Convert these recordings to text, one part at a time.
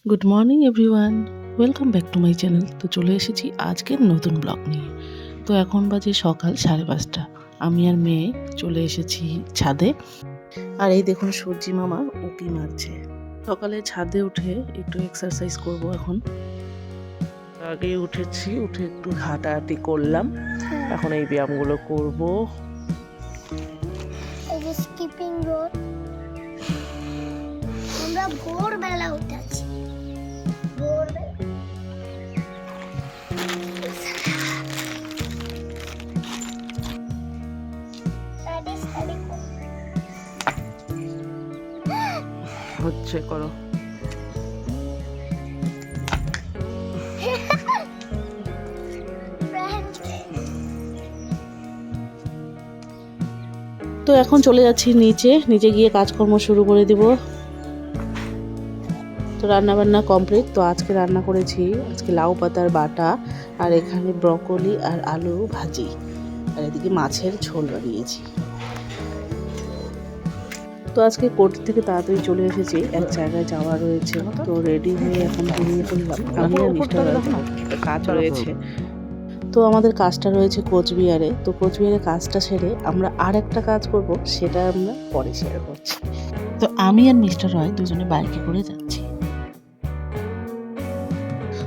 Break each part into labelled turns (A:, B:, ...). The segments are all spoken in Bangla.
A: Good morning everyone, welcome back to my channel. তো চলে এসেছি আজকের নতুন ব্লগ নিয়ে। তো এখন বাজে সকাল 5:30। আমি আর মেয়ে চলে এসেছি ছাদে। আর এই দেখুন সূর্যি মামা উঁকি মারছে। সকালে ছাদে উঠে একটু এক্সারসাইজ করব এখন। আগেই উঠেছি, উঠে একটু হাঁটাহাঁটি করলাম। এখন এই ব্যায়ামগুলো করব।
B: স্কিপিং রোড আমরা ভোরবেলা উঠেছি।
A: হচ্ছে করো। তো এখন চলে যাচ্ছি নিচে গিয়ে কাজকর্ম শুরু করে দিব। তো রান্না বান্না কমপ্লিট। তো আজকে রান্না করেছি লাউ পাতার বাটা, আর এখানে ব্রকলি আর আলু ভাজি, আর এদিকে মাছের ঝোল বানিয়েছি। তো আজকে কোর্ট থেকে তাড়াতাড়ি চলে এসেছি, এক জায়গায় যাওয়া রয়েছে। তো রেডি হয়ে এখন বেরিয়ে পড়লাম। আমি আর মিস্টার কাজ রয়েছে। তো আমাদের কাজটা রয়েছে কোচবিহারে। তো কোচবিহারে কাজটা সেরে আমরা আর একটা কাজ করব, সেটা আমরা পরে শেয়ার করছি। তো আমি আর মিস্টার রয় দুজনে বাইকে করে যাচ্ছি।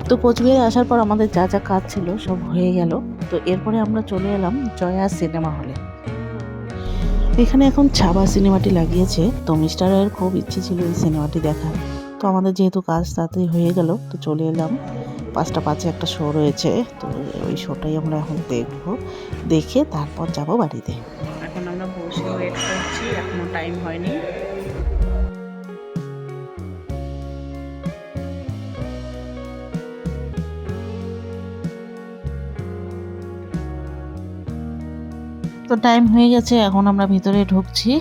A: তো কোচবিহারে আসার পর আমাদের যা যা কাজ ছিল সব হয়ে গেল। তো এরপরে আমরা চলে এলাম জয়া সিনেমা হলে। এখানে এখন ছাবা সিনেমাটি লাগিয়েছে। তো মিস্টার রয়ের খুব ইচ্ছে ছিল এই সিনেমাটি দেখার। তো আমাদের যেহেতু কাজ তাড়াতাড়ি হয়ে গেল, তো চলে এলাম। 5:05 একটা শো রয়েছে। তো ওই শোটাই আমরা এখন দেখবো, দেখে তারপর যাব বাড়িতে। এখন আমরা বসে ওয়েট করছি, এখনো টাইম হয়নি। তো টাইম হয়ে গেছে, এখন আমরা ভিতরে ঢুকছি।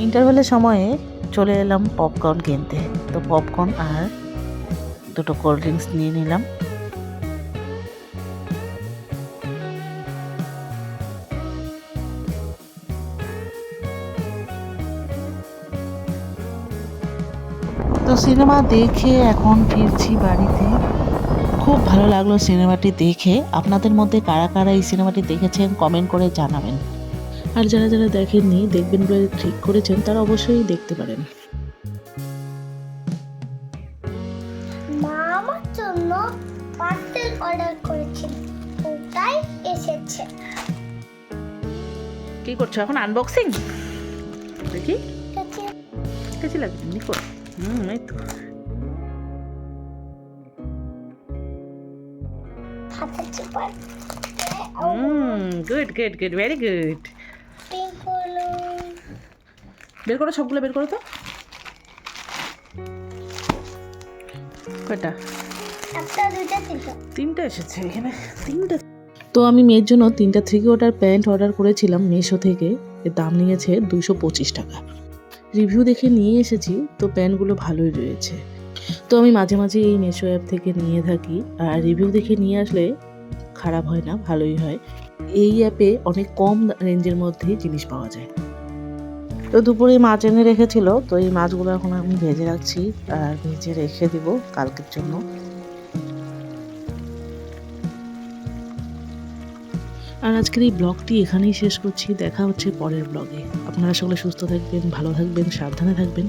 A: ইন্টারভেলের সময়ে চলে এলাম পপকর্ন কিনতে। তো পপকর্ন আর দুটো কোল্ড ড্রিঙ্কস নিয়ে নিলাম। তো সিনেমা দেখে এখন ফিরছি বাড়িতে। খুব ভালো লাগলো সিনেমাটি দেখে। আপনাদের মধ্যে কারা কারা এই সিনেমাটি দেখেছেন কমেন্ট করে জানাবেন। আর যারা যারা দেখেননি, দেখবেন বলে ঠিক করেছেন, তারা অবশ্যই দেখতে পারেন।
B: মা আমার জন্য পার্সেল অর্ডার করেছিল, ওটাই এসেছে।
A: কি করছো এখন? আনবক্সিং দেখি। কেমন লাগছে নিকো? এই তো।
B: হাতে চিপার
A: good good good, very good.
B: Pink হলো।
A: বের করো, সবগুলো বের করো তো। কয়টা?
B: একটা, দুইটা, তিনটা।
A: তিনটা এসেছে এখানে, তিনটা। তো আমি মেয়ের জন্য 3টা 3/4 প্যান্ট অর্ডার করেছিলাম মিশো থেকে। এর দাম নিয়েছে 225 টাকা। রিভিউ দেখে নিয়ে এসেছি। তো প্যান্টগুলো ভালোই রয়েছে। তো আমি মাঝে মাঝে এই মিশো অ্যাপ থেকে নিয়ে থাকি, আর রিভিউ দেখে নিয়ে আসলে খারাপ হয় না, ভালোই হয়। এই অ্যাপে অনেক কম রেঞ্জের মধ্যেই জিনিস পাওয়া যায়। তো দুপুরে মাছ এনে রেখেছিল। তো এই মাছগুলো এখন আমি ভেজে রাখছি, আর ভেজে রেখে দিব কালকের জন্য। আর আজকের এই ব্লগটি এখানেই শেষ করছি। দেখা হচ্ছে পরের ব্লগে। আপনারা সকলে সুস্থ থাকবেন, ভালো থাকবেন, সাবধানে থাকবেন।